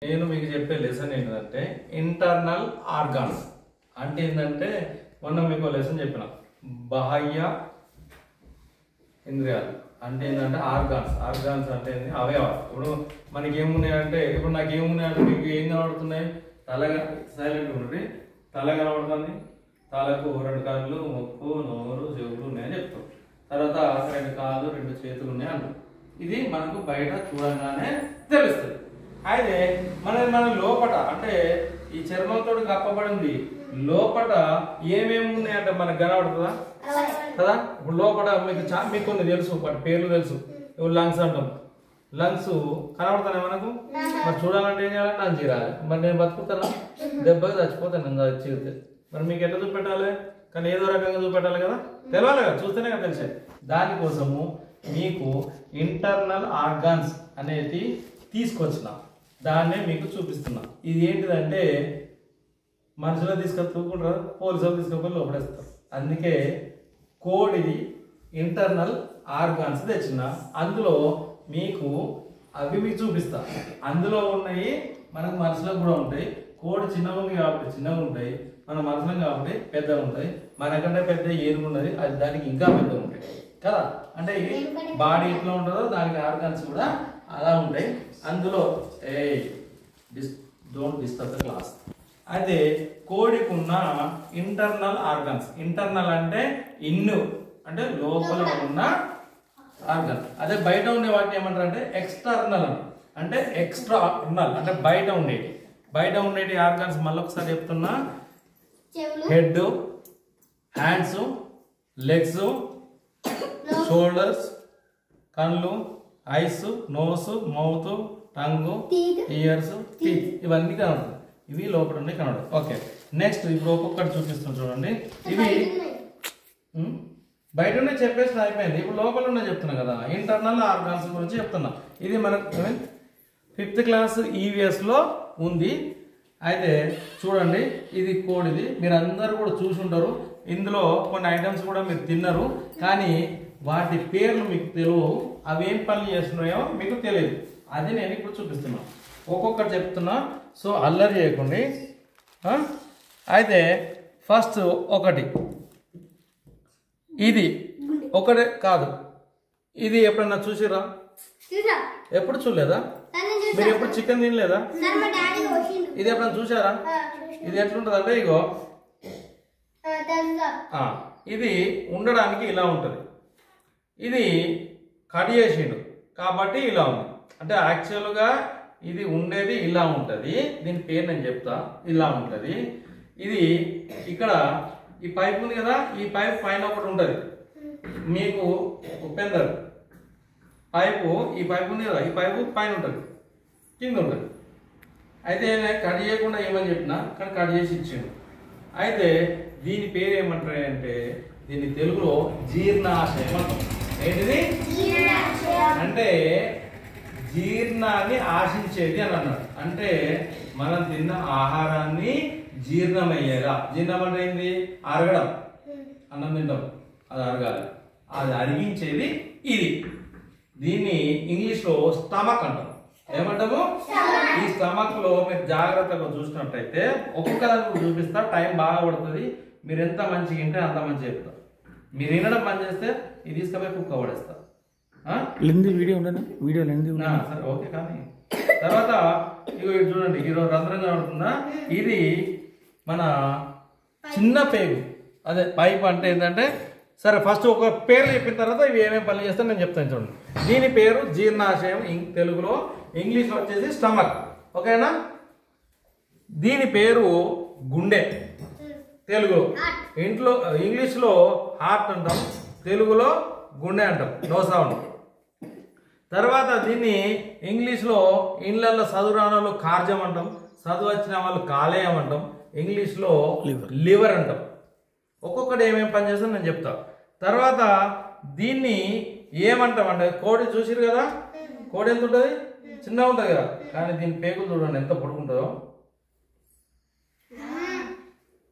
నేను మీకు చెప్పే లెసన్ ఏంటంటే ఇంటర్నల్ ఆర్గాన్స్ అంటే ఏంటంటే మొన్న మీకు లెసన్ చెప్పిన బాహ్య ఇంద్రియాలు అంటే ఏంటంటే ఆర్గాన్స్ అంటే అవయవాలు. ఇప్పుడు మనకి ఏమున్నాయంటే ఇప్పుడు నాకు ఏమున్నాయంటే మీకు ఏం కనబడుతున్నాయి? తల సైలెంట్ ఉంటుంది, తల కనబడుతుంది, తలకు 2 కళ్ళు, ముక్కు, నోరు, చెవులు ఉన్నాయని చెప్తాం. తర్వాత 2 కాళ్ళు 2 చేతులు ఉన్నాయి అంటాం. ఇది మనకు బయట చూడంగానే తెలుస్తుంది. అయితే మన లోపట అంటే ఈ చర్మంతో కప్పబడింది లోపట ఏమేమి ఉన్నాయంటే మనకు కనబడుతుందా కదా? ఇప్పుడు లోపల మీకు కొన్ని తెలుసు, వాటి పేర్లు తెలుసు. ఇప్పుడు లంగ్స్ అంటాం, లంగ్స్ కనబడుతున్నాయి మనకు. మరి చూడాలంటే ఏం చేయాలి? నాకు చీరాలి. మరి నేను బతుకుతానా? దెబ్బకి చచ్చిపోతాను నేను చీరితే. మరి మీకు ఎట్లా చూపెట్టాలి? కానీ ఏదో రకంగా చూపెట్టాలి కదా, తెలవాలి కదా, చూస్తేనే కదా తెలిసే. దానికోసము మీకు ఇంటర్నల్ ఆర్గాన్స్ అనేది తీసుకొచ్చిన దాన్నే మీకు చూపిస్తున్నా. ఇది ఏంటిదంటే మనుషులు తీసుకొచ్చుకుంటారు, పోలీసులు తీసుకొని లోపడేస్తారు. అందుకే కోడ్ ఇది ఇంటర్నల్ ఆర్గాన్స్ తెచ్చిన. అందులో మీకు అవి మీకు చూపిస్తా. అందులో ఉన్నాయి మనకు మనుషులకు కూడా ఉంటాయి. కోడ్ చిన్నగా ఉంది కాబట్టి చిన్నగా ఉంటాయి, మన మనుషులం కాబట్టి పెద్దగా ఉంటాయి. మనకంటే పెద్ద ఏనుగు ఉన్నది, అది దానికి ఇంకా పెద్దగా ఉంటాయి కదా. అంటే బాడీ ఎట్లా ఉంటుందో దానికి ఆర్గాన్స్ కూడా అలా ఉంటాయి. అందులో డోంట్ డిస్టర్బ్ ద క్లాస్. అయితే కోడికి ఉన్న ఇంటర్నల్ ఆర్గాన్స్, ఇంటర్నల్ అంటే ఇన్ను అంటే లోపల ఉన్న ఆర్గన్. అదే బయట ఉండే వాటిని ఏమంటారు అంటే ఎక్స్టర్నల్ అంటే ఎక్స్ట్రానల్ అంటే బయట ఉండేటి ఆర్గాన్స్. మళ్ళీ ఒకసారి చెప్తున్నా, హెడ్, హ్యాండ్స్, లెగ్స్, షోల్డర్స్, కళ్ళు, eyes, nose, mouth, tongue, ears, teeth, ఇవన్నీ కనబడుతుంది. ఇవి లోపల ఉన్నాయి కనబడదు. ఓకే, నెక్స్ట్ ఇప్పుడు ఒక్కొక్కటి చూపిస్తాం చూడండి. ఇవి బయట ఉన్నాయి చెప్పేసి అయిపోయింది. ఇప్పుడు లోపల ఉన్నాయి చెప్తున్నా కదా, ఇంటర్నల్ ఆర్గాన్స్ గురించి చెప్తున్నా. ఇది మనకు 5th క్లాస్ EVS లో ఉంది. అయితే చూడండి, ఇది కోడ్. ఇది మీరు అందరూ కూడా చూసి ఉంటారు. ఇందులో కొన్ని ఐటమ్స్ కూడా మీరు తిన్నారు, కానీ వాటి పేర్లు మీకు తెలియవు. అవి ఏం పనులు చేస్తున్నాయో మీకు తెలియదు. అది నేను ఇప్పుడు చూపిస్తున్నా, ఒక్కొక్కటి చెప్తున్నా. సో అల్లరి చేయకండి. అయితే ఫస్ట్ ఒకటి, ఇది ఒకటే కాదు. ఇది ఎప్పుడన్నా చూసిరా? ఎప్పుడు చూడలేదా? మీరు ఎప్పుడు చికెన్ తినలేదా? ఇది ఎప్పుడన్నా చూసారా? ఇది ఎట్లుంటది అంటే ఇగో ఇది ఉండడానికి ఇలా ఉంటుంది. ఇది కట్ చేసిండు కాబట్టి ఇలా ఉంది. అంటే యాక్చువల్గా ఇది ఉండేది ఇలా ఉంటుంది. దీని పేరు నేను చెప్తా. ఇలా ఉంటుంది. ఇది ఇక్కడ ఈ పైప్ ఉంది కదా, ఈ పైప్ పైన ఒకటి ఉంటుంది. మీకు ఉపేందర్ పైపు, ఈ పైపు ఉంది కదా, ఈ పైపు పైన ఉంటుంది, కింద ఉంటుంది. అయితే కట్ చేయకుండా ఏమని చెప్పినా కానీ కట్ చేసి ఇచ్చిండు. అయితే దీని పేరు ఏమంటారు అంటే దీన్ని తెలుగులో జీర్ణాశయం అంటాం. ఏంటిది అంటే జీర్ణాన్ని ఆశించేది అని అన్నాడు. అంటే మనం తిన్న ఆహారాన్ని జీర్ణమయ్యేలా. జీర్ణం అంటే ఏంది? అరగడం. అన్నం తింటాం, అది అరగాలి. అది అరిగించేది ఇది. దీన్ని ఇంగ్లీష్లో స్టమక్ అంటాం. ఏమంటాము? ఈ స్టమక్ లో మీరు జాగ్రత్తగా చూసినట్టయితే ఒక్కొక్క దానికి చూపిస్తా. టైం బాగా పడుతుంది. మీరు ఎంత మంచిగా వింటే అంత మంచిగా చెప్తారు. మీరు వినడం పని చేస్తే ఇది తీసుకుపోయి కుక్క పడేస్తారు. వీడియో సరే ఓకే. కానీ తర్వాత ఇగో చూడండి, ఈరోజు రంధ్రంగా ఉంటుందా. ఇది మన చిన్న పేగు, అదే పైప్ అంటే ఏంటంటే. సరే ఫస్ట్ ఒక పేరు చెప్పిన తర్వాత ఇవి ఏమేమి పనులు చేస్తాను నేను చెప్తాను చూడండి. దీని పేరు జీర్ణాశయం తెలుగులో, ఇంగ్లీష్లో వచ్చేసి స్టమక్. ఓకేనా? దీని పేరు గుండె తెలుగులో. ఇంగ్లీష్లో హార్ట్ అంటాం, తెలుగులో గుండె అంటాం. No sound. తర్వాత దీన్ని ఇంగ్లీష్లో ఇళ్ళల్లో చదువు రాని వాళ్ళు కార్జం అంటాం, చదువు వచ్చిన వాళ్ళు కాలేయం అంటాం, ఇంగ్లీష్లో లివర్ అంటాం. ఒక్కొక్కటి ఏమేమి పని చేస్తాను నేను చెప్తా. తర్వాత దీన్ని ఏమంటాం అంటే కోడి చూసిరు కదా, కోడి ఎంత ఉంటుంది? చిన్నగా ఉంటుంది కదా, కానీ దీని పేగులు చూడండి ఎంత పొడుగుంటుందో.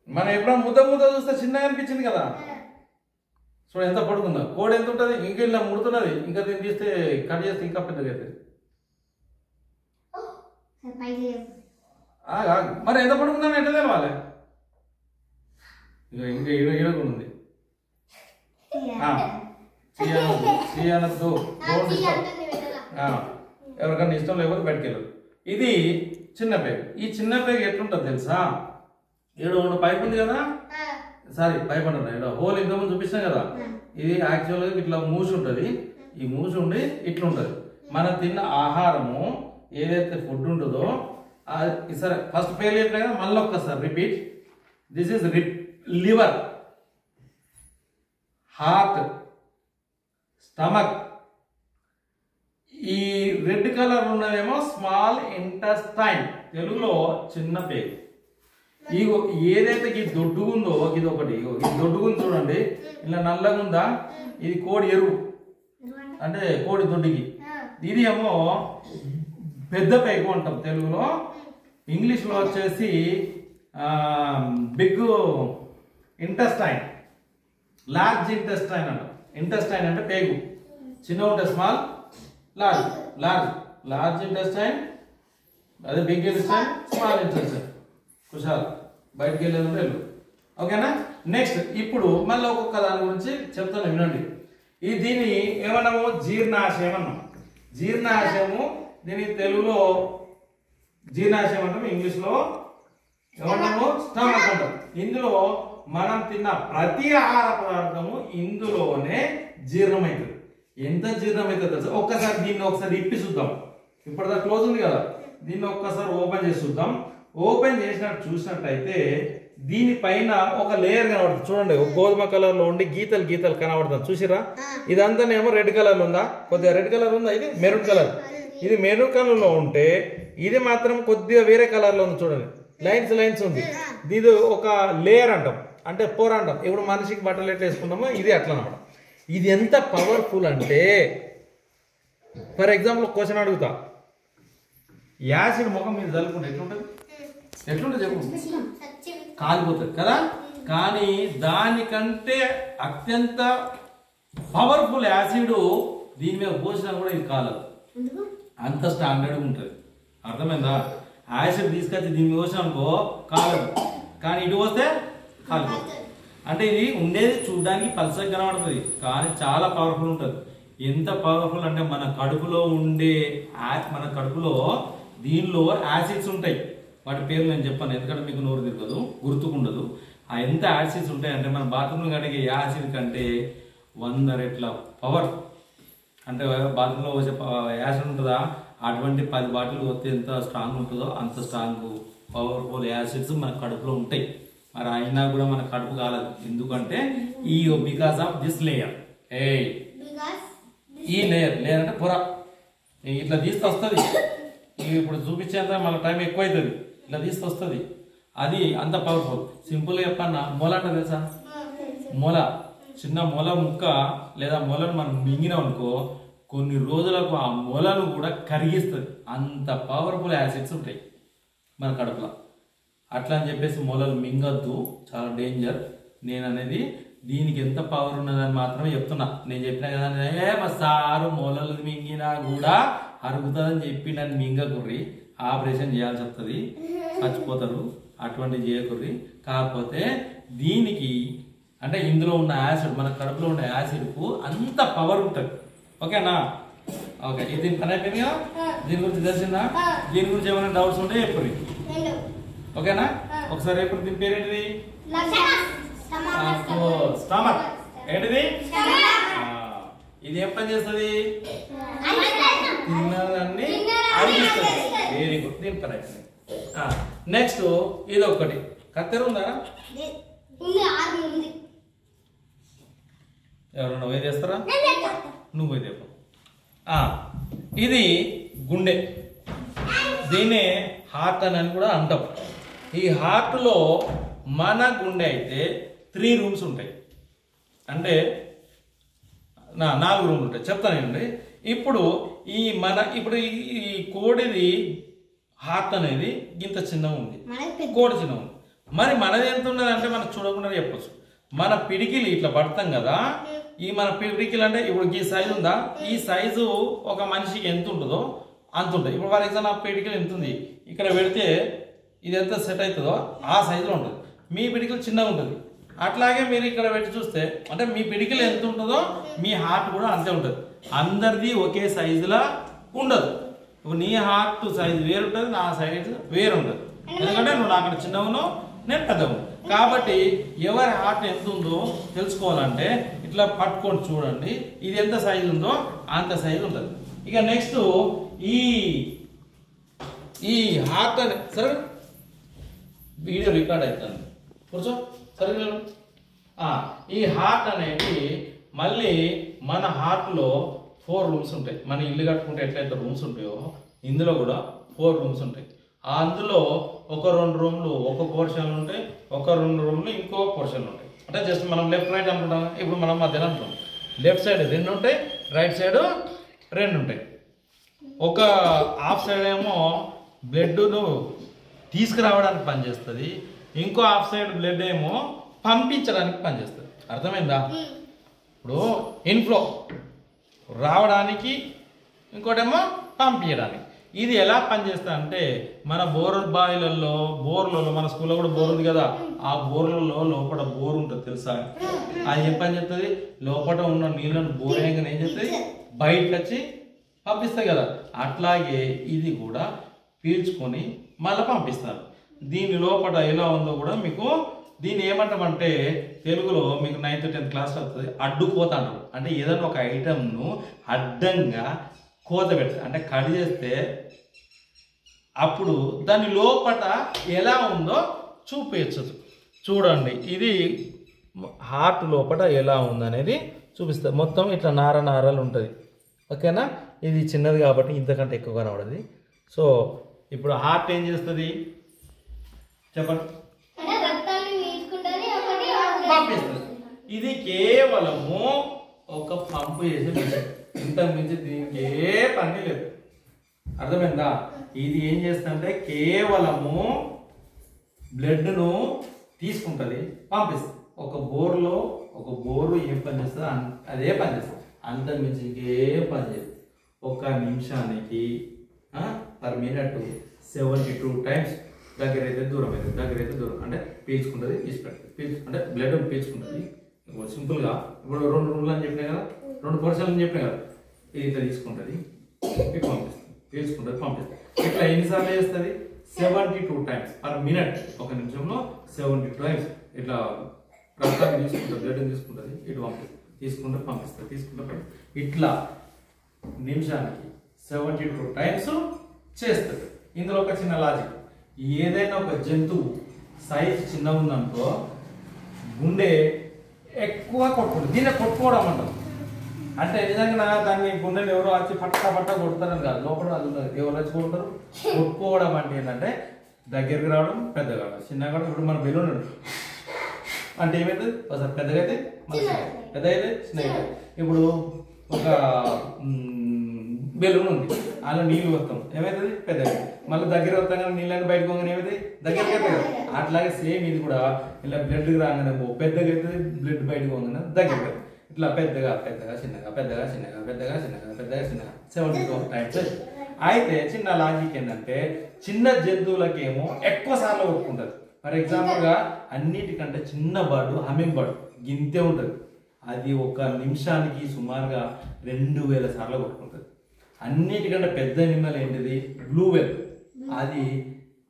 మనం ఎప్పుడైనా ముద్ద చూస్తే చిన్నగా అనిపించింది కదా, చూడ ఎంత పడుకుందా. కోడి ఎంత ఉంటుంది? ఇంకా ఇలా ముడుతున్నది. ఇంకా దీన్ని తీస్తే కట్ చేస్తే ఇంకా పెద్దగా అవుతుంది. మరి ఎంత పడుకుందని ఎట్లా తెలవాలి? ఇంకా ఈడకు ఉంది ఎవరికన్నా ఇష్టం లేకపోతే బయటకెళ్ళరు. ఇది చిన్న పేగు. ఈ చిన్న పేగు ఎట్లుంటుంది తెలుసా? ఏడు పైప్ ఉంది కదా, సారీ పైప్ అంటున్నా, ఇక్కడ హోల్ ఇంతకుముందు చూపిస్తాం కదా, ఇది యాక్చువల్గా ఇట్లా మూసి ఉంటుంది. ఈ మూసి ఉండి ఇట్లుంటుంది. మనం తిన్న ఆహారము ఏదైతే ఫుడ్ ఉంటుందో సరే ఫస్ట్ పేరు చెప్పినా కదా, మళ్ళీ ఒక్కసారి repeat. This is liver, heart, stomach. ఈ రెడ్ కలర్ ఉన్నదేమో స్మాల్ ఇంటెస్టైన్, తెలుగులో చిన్న పేగు. ఇగో ఏదైతే ఈ దొడ్డుగుందో ఇది ఒకటి, ఈ దొడ్డుగుంది చూడండి, ఇలా నల్లగా ఉందా, ఇది కోడి ఎరువు అంటే కోడి దొడ్డికి. ఇది ఏమో పెద్ద పేగు అంటాం తెలుగులో. ఇంగ్లీష్లో వచ్చేసి బిగ్ ఇంటెస్టైన్, లార్జ్ ఇంటెస్టైన్ అంటాం. ఇంటెస్టైన్ అంటే పేగు, చిన్న ఉంటే small, large large large intestine, అదే బిగ్ ఇంటెస్టైన్, స్మాల్ ఇంటెస్టైన్. కుషాల్ బయటకు వెళ్ళేది వెళ్ళు. ఓకేనా? నెక్స్ట్ ఇప్పుడు మళ్ళీ ఒక్కొక్క దాని గురించి చెప్తాను వినండి. దీన్ని ఏమన్నాము? జీర్ణాశయం అన్నాం. జీర్ణాశయము, దీని తెలుగులో జీర్ణాశయం అంటాం, ఇంగ్లీష్లో ఏమన్నాము? స్టమక్ అంటాం. ఇందులో మనం తిన్న ప్రతి ఆహార పదార్థము ఇందులోనే జీర్ణమవుతుంది. ఎంత జీర్ణమవుతుంది తెలుసా? ఒక్కసారి దీన్ని ఒకసారి ఇప్పి చూద్దాం. ఇప్పటిదా క్లోజ్ ఉంది కదా, దీన్ని ఒక్కసారి ఓపెన్ చేసి చూద్దాం. ఓపెన్ చేసినట్టు చూసినట్టయితే దీనిపైన ఒక లేయర్ కనబడుతుంది చూడండి, ఒక గోధుమ కలర్ లో ఉండి గీతలు గీతలు కనబడుతుంది చూసిరా? ఇదంతానేమో రెడ్ కలర్ లో ఉందా? కొద్దిగా రెడ్ కలర్ ఉందా? ఇది మెరూన్ కలర్. ఇది మెరూన్ కలర్ లో ఉంటే ఇది మాత్రం కొద్దిగా వేరే కలర్ లో ఉంది చూడండి, లైన్స్ లైన్స్ ఉంది. ఇది ఒక లేయర్ అంటాం, అంటే పొర అంటాం. ఇప్పుడు మనిషికి బట్టలు ఎట్లా వేసుకుంటామో ఇది అట్లా అనమాట. ఇది ఎంత పవర్ఫుల్ అంటే, ఫర్ ఎగ్జాంపుల్ క్వశ్చన్ అడుగుతా, యాసిడ్ ముఖం మీద చల్లుకుంటే ఎట్లుంటుంది? ఎట్లుంటుంది చెప్పు? కాలిపోతుంది కదా. కానీ దానికంటే అత్యంత పవర్ఫుల్ యాసిడ్ దీని మీద పోసినా కూడా ఇది కాలదు, అంత స్టాండర్డ్ ఉంటుంది. అర్థమైందా? యాసిడ్ తీసుకొచ్చి దీని మీద పోసినా అనుకో కాలదు, కానీ ఇటు వస్తే కాలిపోతుంది. అంటే ఇది ఉండేది చూడడానికి పల్సగా కనబడుతుంది, కానీ చాలా పవర్ఫుల్ ఉంటుంది. ఎంత పవర్ఫుల్ అంటే మన కడుపులో ఉండే మన కడుపులో దీనిలో యాసిడ్స్ ఉంటాయి. వాటి పేర్లు నేను చెప్పాను, ఎందుకంటే మీకు నోరు తిరగదు, గుర్తుకుండదు. ఆ ఎంత యాసిడ్స్ ఉంటాయి అంటే మన బాత్రూంలో కడిగే యాసిడ్ కంటే 100 రెట్ల పవర్. అంటే బాత్రూంలో వచ్చే యాసిడ్ ఉంటుందా, అటువంటి 10 బాటిల్ వస్తే ఎంత స్ట్రాంగ్ ఉంటుందో అంత స్ట్రాంగ్ పవర్ఫుల్ యాసిడ్స్ మన కడుపులో ఉంటాయి. మరి అయినా కూడా మన కడుపు కాలదు, ఎందుకంటే ఈ బికాస్ ఆఫ్ దిస్ లేయర్. ఈ లేయర్ లేయర్ అంటే పొర ఇట్లా తీస్తే వస్తుంది. ఇప్పుడు చూపించేంత మళ్ళీ టైం ఎక్కువ అవుతుంది, ఇట్లా తీస్తే వస్తుంది. అది అంత పవర్ఫుల్. సింపుల్గా చెప్పన్నా, మొల అంటే తెలుసా? మొల, చిన్న మొల ముక్క లేదా మొలను మనం మింగినాం అనుకో కొన్ని రోజులకు ఆ మొలను కూడా కరిగిస్తుంది. అంత పవర్ఫుల్ యాసిడ్స్ ఉంటాయి మన కడుపులో. అట్లా అని చెప్పేసి మొలలు మింగద్దు, చాలా డేంజర్. నేను అనేది దీనికి ఎంత పవర్ ఉన్నదని మాత్రమే చెప్తున్నా. నేను చెప్పినా కదా, మా సారు మొలలు మింగినా కూడా అరుగుతుందని చెప్పి నన్ను మింగకుర్రి, ఆపరేషన్ చేయాల్సి వస్తుంది, చచ్చిపోతారు, అటువంటి చేయకుర్రి. కాకపోతే దీనికి అంటే ఇందులో ఉన్న యాసిడ్, మన కడుపులో ఉన్న యాసిడ్కు అంత పవర్ ఉంటుంది. ఓకేనా? ఓకే, ఇది పని అయిపోయింది కదా. దీని గురించి తెలిసిందా? దీని గురించి ఏమైనా డౌట్స్ ఉంటే ఎప్పుడు? ఓకేనా? ఒకసారి ఎప్పుడు దీని పేరేంటిది? స్టమక్. ఏంటిది? ఇది ఏం పని చేస్తుంది? తిన్నదాన్ని అరిగిస్తుంది. వెరీ గుడ్, దీని పని అయిపోయింది. నెక్స్ట్ ఇది ఒకటి, కత్తెర ఉందా? ఎవరన్నా పోయి చేస్తారా? నువ్వు పోయి చెప్పు. ఇది గుండె, దీన్నే హార్ట్ అని కూడా అంటాం. ఈ హార్ట్లో మన గుండె అయితే 3 రూమ్స్ ఉంటాయి, అంటే 4 రూమ్లు ఉంటాయి. చెప్తానండి. ఇప్పుడు ఇప్పుడు ఈ కోడిది హార్ట్ అనేది ఇంత చిన్నగా ఉంది, కోడి చిన్నగా ఉంది. మరి మనది ఎంత ఉన్నది అంటే మనం చూడకుండా చెప్పచ్చు. మన పిడికిలు ఇట్లా పడతాం కదా, ఈ మన పిడికిలు అంటే ఇప్పుడు ఈ సైజు ఉందా, ఈ సైజు ఒక మనిషికి ఎంత ఉంటుందో అంత ఉంటుంది. ఇప్పుడు ఫర్ ఎగ్జాంపుల్ ఆ పిడికిలు ఎంత ఉంది, ఇక్కడ పెడితే ఇది ఎంత సెట్ అవుతుందో ఆ సైజులో ఉంటుంది. మీ పిడికిలు చిన్నగా ఉంటుంది. అట్లాగే మీరు ఇక్కడ పెట్టి చూస్తే అంటే మీ పిడికిలు ఎంత ఉంటుందో మీ హార్ట్ కూడా అంతే ఉంటుంది. అందరిది ఒకే సైజులా ఉండదు. ఇప్పుడు నీ హార్ట్ సైజు వేరు ఉంటుంది, నా సైజు వేరు ఉంటుంది. ఎందుకంటే నువ్వు నాకన్నా చిన్నవును, నేను పెద్దవును. కాబట్టి ఎవరి హార్ట్ ఎంత ఉందో తెలుసుకోవాలంటే ఇట్లా పట్టుకొని చూడండి, ఇది ఎంత సైజు ఉందో అంత సైజు ఉంటుంది. ఇక నెక్స్ట్ ఈ హార్ట్ అనే సరే వీడియో రికార్డ్ అవుతుంది కూర్చో సరే. ఈ హార్ట్ అనేది మళ్ళీ మన హార్ట్లో 4 రూమ్స్ ఉంటాయి. మన ఇల్లు కట్టుకుంటే ఎట్లయితే రూమ్స్ ఉంటాయో ఇందులో కూడా 4 రూమ్స్ ఉంటాయి. అందులో ఒక 2 రూమ్లు ఒక పోర్షన్లు ఉంటాయి, ఒక 2 రూమ్లు ఇంకో పోర్షన్లు ఉంటాయి. అంటే జస్ట్ మనం లెఫ్ట్ రైట్ అనుకుంటాం. ఇప్పుడు మనం మధ్యలో అంటాం లెఫ్ట్ సైడ్ 2 ఉంటాయి, రైట్ సైడ్ 2 ఉంటాయి. ఒక హాఫ్ సైడ్ ఏమో బ్లడ్ను తీసుకురావడానికి పనిచేస్తుంది, ఇంకో హాఫ్ సైడ్ బ్లడ్ ఏమో పంపించడానికి పనిచేస్తుంది. అర్థమైందా? ఇప్పుడు ఇన్ఫ్లో రావడానికి, ఇంకోటేమో పంపించడానికి. ఇది ఎలా పనిచేస్తా అంటే మన బోర్లలో మన స్కూల్లో కూడా బోర్ ఉంది కదా, ఆ బోర్లలో లోపల బోర్ ఉంటుంది తెలుసా? అది ఏం పని చేస్తుంది? లోపల ఉన్న నీళ్ళను బోర్ అయ్యంగా ఏం చేస్తుంది? బయటకు వచ్చి పంపిస్తాయి కదా. అట్లాగే ఇది కూడా పీల్చుకొని మళ్ళీ పంపిస్తారు. దీని లోపల ఎలా ఉందో కూడా మీకు దీన్ని ఏమంటామంటే తెలుగులో మీకు 9th 10th క్లాస్ వస్తుంది, అడ్డుకోత అంటారు. అంటే ఏదైనా ఒక ఐటమ్ను అడ్డంగా కోత పెడతారు, అంటే కట్ చేస్తే అప్పుడు దాని లోపల ఎలా ఉందో చూపించచ్చు. చూడండి, ఇది హార్ట్ లోపల ఎలా ఉందనేది చూపిస్తుంది. మొత్తం ఇట్లా నారాలు ఉంటుంది. ఓకేనా? ఇది చిన్నది కాబట్టి ఇంతకంటే ఎక్కువ కనబడదు. సో ఇప్పుడు హార్ట్ ఏం చేస్తుంది చెప్పండి? పంపిస్తుంది. ఇది కేవలము ఒక పంపు చేసే మిషన్, ఇంతకు మించి దీనికి ఏ పని లేదు. అర్థమైందా? ఇది ఏం చేస్తుందంటే కేవలము బ్లడ్ను తీసుకుంటుంది, పంపిస్తుంది. ఒక బోరు ఏం పని చేస్తుంది అదే పని చేస్తుంది, అంతకు మించి ఇంకే పని చేస్తుంది. ఒక నిమిషానికి పర్ మినిట్ 72 టైమ్స్ దగ్గర అయితే దూరం అవుతుంది, దగ్గర అయితే దూరం అంటే పీల్చుకుంటుంది, అంటే బ్లడ్ పీల్చుకుంటుంది. సింపుల్గా ఇప్పుడు 2 రూమ్లు అని చెప్పినా కదా, 2 పోర్షన్లు అని చెప్పినా కదా, ఇది ఇట్లా తీసుకుంటుంది, ఇటు పంపిస్తుంది, పీల్చుకుంటుంది, పంపిస్తుంది. ఇట్లా ఎన్నిసార్లు చేస్తుంది? 72 టైమ్స్ పర్ మినిట్. ఒక నిమిషంలో 72 టైమ్స్ ఇట్లా రక్తాన్ని తీసుకుంటుంది, బ్లడ్ని తీసుకుంటుంది, ఇటు పంపిస్తుంది, తీసుకుంటే పంపిస్తుంది. ఇట్లా నిమిషానికి 72 టైమ్స్ చేస్తుంది. ఇందులో ఒక చిన్న లాజిక్, ఏదైనా ఒక జంతువు సైజ్ చిన్నగా ఉందనుకో గుండె ఎక్కువ కొట్టుకుంటుంది, దీన్ని కొట్టుకోవడం అంటాం. అంటే నిజంగా దాన్ని గుండెని ఎవరో వచ్చి పట్ట కొడతారని కాదు, లోపల అది ఉన్నది. ఎవరు వచ్చి కొడతారు? కొట్టుకోవడం అంటే ఏంటంటే దగ్గరికి రావడం, పెద్దగా రావడం, చిన్నగా రావడం. ఇప్పుడు మన బెలూన్ అంటే ఏమైతుంది? ఒకసారి పెద్దగా అయితే మళ్ళీ పెద్ద అయితే చిన్నగా అయితే. ఇప్పుడు ఒక బెలూన్ ఉంది, అలా నీళ్ళు వస్తాం, ఏమవుతుంది? పెద్దగా. మళ్ళీ దగ్గర వస్తాం కానీ నీళ్ళని బయటకు పోగానే ఏమైతుంది? దగ్గరికి అవుతుంది కదా. అట్లాగే సేమ్ ఇది కూడా ఇలా బ్లడ్కి రాగానే పెద్దగా అవుతుంది, బ్లడ్ బయటకు పోగానే దగ్గర ఇట్లా పెద్దగా చిన్నగా 72 టైమ్స్. అయితే చిన్న లాజిక్ ఏంటంటే చిన్న జంతువులకేమో ఎక్కువ సార్లు కొట్టుకుంటుంది. ఫర్ ఎగ్జాంపుల్గా అన్నిటికంటే చిన్న బర్డు హమ్మింగ్ బర్డ్ గింతే ఉంటుంది, అది ఒక నిమిషానికి సుమారుగా 2000 సార్లు కొట్టుకుంటుంది. అన్నిటికంటే పెద్ద ఎనిమల్ ఏంటిది? బ్లూ వేల్. అది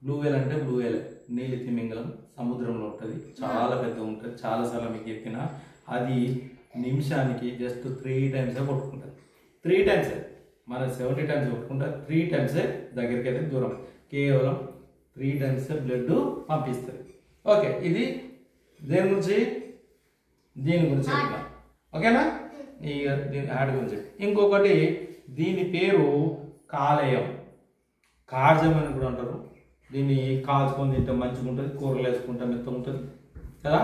బ్లూ వేల్ నీలి తిమింగలం, సముద్రంలో ఉంటుంది, చాలా పెద్దగా ఉంటుంది. చాలాసార్లు మీకు చెప్పిన అది నిమిషానికి జస్ట్ 3 టైమ్సే కొట్టుకుంటుంది. 3 టైమ్సే. మన 70 టైమ్స్ కొట్టుకుంటే 3 టైమ్సే దగ్గరికి అయితే దూరం, కేవలం 3 టైమ్సే బ్లడ్ పంపిస్తుంది. ఓకే, ఇది దీని గురించి చెప్తాం. ఓకేనా? ఈ హార్ట్ గురించి. ఇంకొకటి దీని పేరు కాలేయం, కార్జం అని కూడా అంటారు. దీన్ని కాల్చుకొని తింటే మంచిగా ఉంటుంది, కూరలు వేసుకుంటే మెత్తగా ఉంటుంది కదా.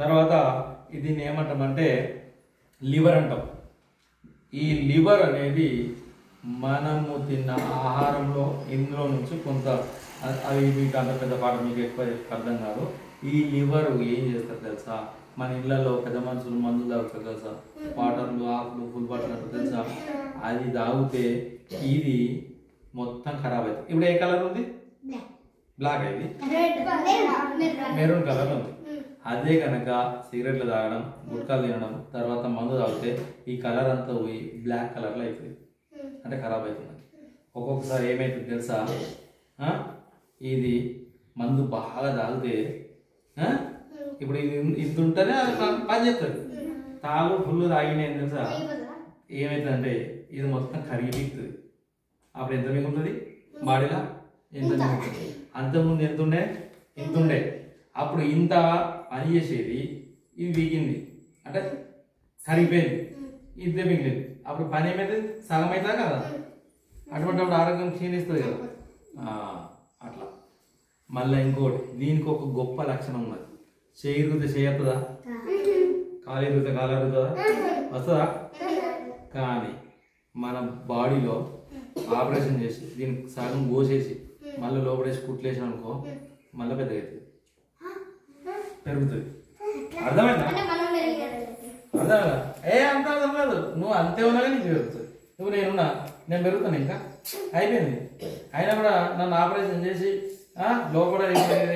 తర్వాత దీన్ని ఏమంటామంటే లివర్ అంటాం. ఈ లివర్ అనేది మనము తిన్న ఆహారంలో ఇందులో నుంచి కొంత, అవి మీకు అంత పెద్ద పాట మీకు ఎక్కువ అర్థం కాదు. ఈ లివర్ ఏం చేస్తారు తెలుసా? మన ఇళ్లలో పెద్ద మనుషులు మందులు తాగుతారు తెలుసా? వాటర్లు, ఆకులు, ఫుల్ వాటర్ అంటారు తెలుసా? అది తాగితే ఇది మొత్తం ఖరాబ్ అవుతుంది. ఇప్పుడు ఏ కలర్ ఉంది? బ్లాక్ అయింది, మెరూన్ కలర్ ఉంది. అదే కనుక సిగరెట్లు తాగడం, గుట్కాలు తినడం, తర్వాత మందు తాగితే ఈ కలర్ అంతా పోయి బ్లాక్ కలర్లో అవుతుంది, అంటే ఖరాబ్ అవుతుంది. ఒక్కొక్కసారి ఏమవుతుంది తెలుసా? ఇది మందు బాగా తాగితే ఇప్పుడు ఇది ఇంత ఉంటేనే అది పని చేస్తుంది. తాగు ఫుల్ తాగిన ఏం తెలుసా ఏమవుతుందంటే ఇది మొత్తం కరిగిపోతుంది. అప్పుడు ఎంత మిగులుతుంది బాడీలో? ఎంత మిగులుతుంది? అంతకుముందు ఎంత ఉండే? ఇంత ఉండే. అప్పుడు ఇంత పని చేసేది ఇది వీగింది, అంటే కరిగిపోయింది, ఇదే మిగిలింది. అప్పుడు పని ఏమైతే సగం అవుతుంది కదా, అటువంటి ఆరోగ్యం క్షీణిస్తుంది కదా. అట్లా మళ్ళీ ఇంకోటి, దీనికి ఒక గొప్ప లక్షణం ఉన్నది. చేయిరుగుతే చేయొస్తుందా? కాలు ఎరుగుతే కాలు ఎరుగుతుందా? వస్తుందా? కానీ మన బాడీలో ఆపరేషన్ చేసి దీనికి సగం కోసేసి మళ్ళీ లోపడేసి కుట్లేసాం అనుకో, మళ్ళీ పెద్దగా అవుతుంది, పెరుగుతుంది. అర్థమైందా? అర్థమైందా? అంత అర్థం కాదు, నువ్వు అంతే ఉన్నా నీకు పెరుగుతుంది. నువ్వు నేను పెరుగుతాను, ఇంకా అయిపోయింది. అయినా కూడా నన్ను ఆపరేషన్ చేసి లోపల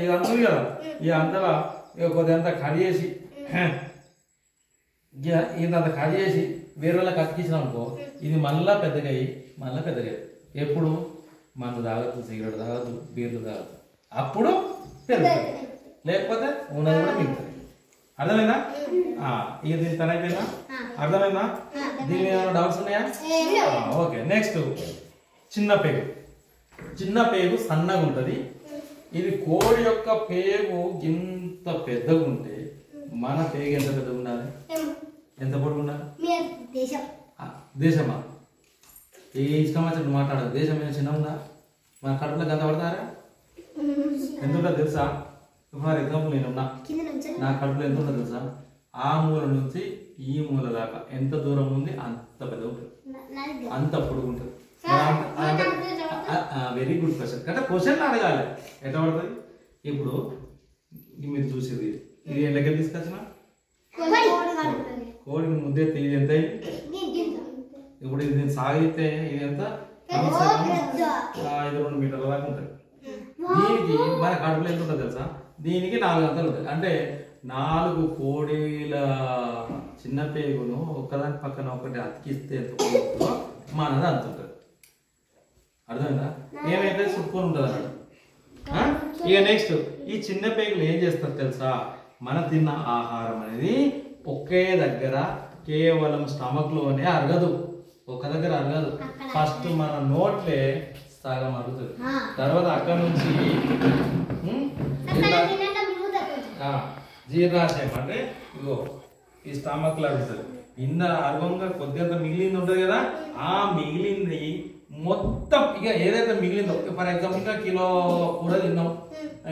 ఇది అంతుంది కదా, ఈ అంతలా ఇక కొద్దిగా కట్ చేసి ఇదంతా కట్ చేసి వేరే వాళ్ళకి అతికించిన అనుకో, ఇది మళ్ళా పెద్దగా అయ్యి మళ్ళీ పెద్దగా అయ్యి. ఎప్పుడు? మందు తాగద్దు, సిగరెట్ తాగద్దు, బీర్లు తాగద్దు, అప్పుడు పెరుగుతుంది. లేకపోతే ఉన్నది కూడా మిగులుతుంది. అర్థమైందా? ఇక దీని పని అయిపోయిందా? అర్థమైందా? దీని ఏమైనా డౌట్స్ ఉన్నాయా? ఓకే. నెక్స్ట్ చిన్న పేగు. చిన్న పేగు సన్నగా ఉంటుంది. ఇది కోడి యొక్క పేగు ఇంత పెద్దగా ఉంటే మన పేగు ఎంత పెద్దగా ఉండాలి? ఎంత పొడుగు ఉండాలి? దేశమా? ఏ ఇష్టం వచ్చినట్టు మాట్లాడదు. దేశం ఏమైనా చిన్న ఉందా? మన కడుపులో గంత పడతారా? ఎంత ఉంటుంది తెలుసా? ఫర్ ఎగ్జాంపుల్ నేనున్నా, నా కడుపులో ఎంత ఉంటుంది తెలుసా? ఆ మూల నుంచి ఈ మూల దాకా ఎంత దూరం ఉంది అంత పెద్ద ఉంటుంది, అంత పొడుగు ఉంటుంది. Very good question. అంటే క్వశ్చన్ అడగాలి, ఎట్లా పడుతుంది? ఇప్పుడు మీరు చూసేది ఇది ఎండకెళ్ళి తీసుకొచ్చిన కోడిని ముద్దెత్తే ఇది ఎంత అయింది? ఇప్పుడు ఇది సాగితే ఇది ఎంత? 2 మీటర్ల దాకా ఉంటుంది. దీనికి మన కడుపులో ఎంత ఉంటుంది తెలుసా? దీనికి 4 అంతలు ఉంటుంది. అంటే 4 కోడిల చిన్న పేగును ఒకదాని పక్కన ఒకటి అతికిస్తే ఎంత ఉంటుందో మనది అంత ఉంటుంది. అర్థమైందా? ఏమైతే చుట్టుకొని ఉంటుంది అన్నాడు. ఇక నెక్స్ట్, ఈ చిన్న పేగులు ఏం చేస్తారు తెలుసా? మన తిన్న ఆహారం అనేది ఒకే దగ్గర కేవలం స్టమక్ లోనే అరగదు, ఒక దగ్గర అరగదు. ఫస్ట్ మన నోట్లే సగం అరుగుతుంది, తర్వాత అక్కడ నుంచి జీర్ణాశయం అంటే ఇగో ఈ స్టమక్ లో అరుగుతుంది. అర్వంగా కొద్దిగా మిగిలింది ఉంటుంది కదా, ఆ మిగిలింది మొత్తం ఇక ఏదైతే మిగిలిందో, ఫర్ ఎగ్జాంపుల్ ఇంకా కిలో కూర తిన్నాం,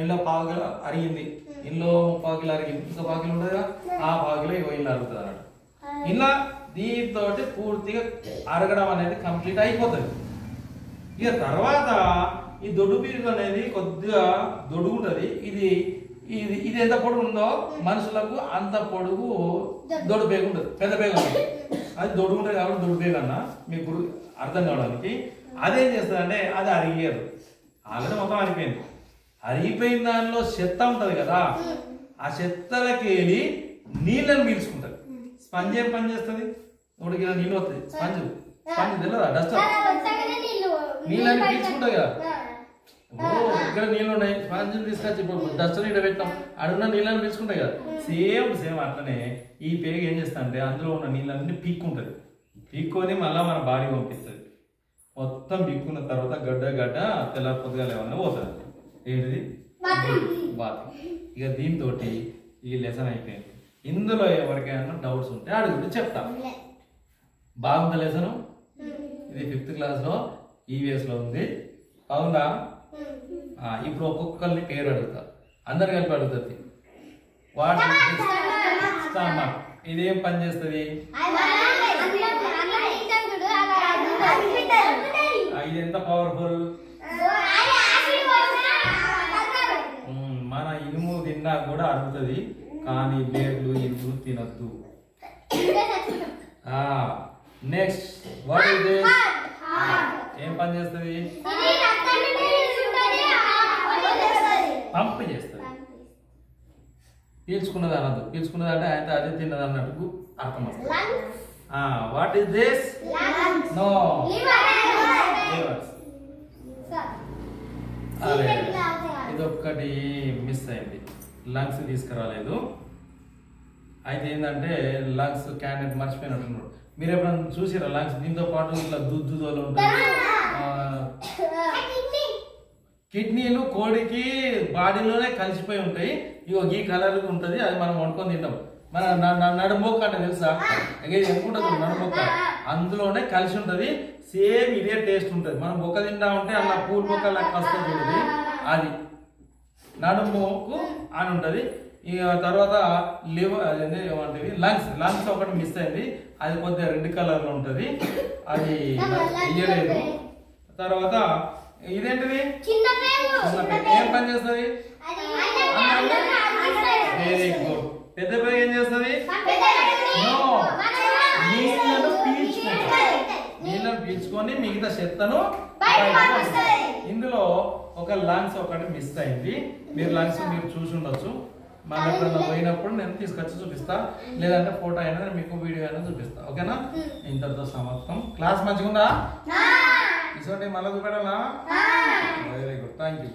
ఇంట్లో 1/4 కిలో అరిగింది, ఇంట్లో 3/4 కిలో అరిగింది, ఇంకా 1/4 కిలో ఉంటుంది కదా, ఆ 1/4 కిలో ఇగో ఇలా అరుగుతుంది అన్నట్టు. ఇలా దీంతో పూర్తిగా అరగడం అనేది కంప్లీట్ అయిపోతుంది. ఇక తర్వాత ఈ దొడ్డు పీరుగు అనేది కొద్దిగా దొడుగు ఉంటుంది. ఇది ఇది ఇది ఎంత పొడుగు ఉందో మనుషులకు అంత పొడుగు దొడ్డు పేగు ఉంటుంది, పెద్ద పేగు ఉంటుంది. అది దొడుగు ఉంటుంది కాబట్టి దొడ్డు పేగు అన్న మీకు అర్థం కావడానికి. అదేం చేస్తుందంటే అది అరిగేది, ఆల్రెడీ మొత్తం అరిగిపోయింది. అరిగిపోయిన దానిలో చెత్త ఉంటుంది కదా, ఆ చెత్తలకి వెళ్ళి నీళ్ళని పీల్చుకుంటుంది. స్పంజ్ ఏం పని చేస్తుంది? 3 కిలో నీళ్ళు వస్తుంది. స్పంజ్ తెలియదా? డస్టర్ నీళ్ళని పీల్చుకుంటుంది కదా. ఇక్కడ నీళ్ళు ఉన్నాయి, స్పంజ్ తీసుకొచ్చి ఇప్పుడు డస్టర్ ఇక్కడ పెట్టాం, అడుగున్న నీళ్ళని పీల్చుకుంటాయి కదా. సేమ్ అట్లనే ఈ పేగు ఏం చేస్తా అంటే అందులో ఉన్న నీళ్ళన్నీ పీక్కుంటుంది. పీక్కొని మళ్ళీ మన బాడీ పంపిస్తుంది. మొత్తం పీక్కున్న తర్వాత గడ్డ తెల్ల పొద్దుగా లేవన్నా పోతుంది. ఏంటిది? బాత్రూమ్. ఇక దీంతో ఈ లెసన్ అయిపోయింది. ఇందులో ఎవరికైనా డౌట్స్ ఉంటే అడుగుంటే చెప్తాం. బాగుందా లెసను? ఇది 5th క్లాస్లో ఈవీఎస్లో ఉంది. అవునా? ఇప్పుడు ఒక్కొక్కరిని పేరు అడుగుతా, అందరు కలిపి అడుగుతుంది. వాటి స్టమక్ ఇదేం పని చేస్తుంది? ఇది ఎంత పవర్ఫుల్? మన ఇనుము తిన్నా కూడా అరుగుతుంది, కానీ బ్లేడ్లు ఇనుములు తినద్దు. Next, what is this? ఏం పని చేస్తుంది? పంప్ చేస్తుంది. పీల్చుకున్నది అనద్దు, పీల్చుకున్నది అంటే ఆయన అదే తిన్నది అన్నట్టు అర్థం వస్తుంది. What is this? నో, అరే ఇదొక్కటి మిస్ అయింది, లంగ్స్ తీసుకురాలేదు. అయితే ఏంటంటే లంగ్స్ క్యాండిడేట్ మర్చిపోయినట్టున్నాడు. మీరు ఎప్పుడైనా చూసిరా లంగ్స్ దీంతో పాటు ఇట్లా దుద్దుదోలు ఉంటుంది. కిడ్నీలు కోడికి బాడీలోనే కలిసిపోయి ఉంటాయి. ఇగో ఈ కలర్ ఉంటుంది, అది మనం వండుకొని తింటాం. మన నడుమొక్క అంటే తెలుసా? ఎందుకుంటుంది నడుమొక్క, అందులోనే కలిసి ఉంటది. సేమ్ ఇదే టేస్ట్ ఉంటుంది. మనం బొక్క తింటా ఉంటే అలా పూల బొక్క లెక్క వస్తుంది చూడండి, అది నడుమొక్కు అని ఉంటది. ఇక తర్వాత లివర్ ఏమంటది లంగ్స్ ఒకటి మిస్ అయింది, అది కొద్దిగా రెడ్ కలర్ లో ఉంటది, అది ఇయ్యలేదు. తర్వాత ఇదేంటిది? ఏం పని చేస్తుంది? Very good. పెద్ద పేరు ఏం చేస్తుంది? నీళ్ళను పీల్చుకొని మిగతా చెత్తను ఇందులో ఒక లంగ్స్ ఒకటి మిస్ అయింది. మీరు లంగ్స్ మీరు చూసి ఉండొచ్చు. మళ్ళీ ఎప్పుడన్నా పోయినప్పుడు నేను తీసుకొచ్చి చూపిస్తా, లేదంటే ఫోటో అయినా మీకు వీడియో అయినా చూపిస్తా. ఓకేనా? ఇంతటితో సమాప్తం. క్లాస్ మంచిగా ఉందా? ఇసోటి మళ్ళీ చూపెట్టాలా? Very good, thank you.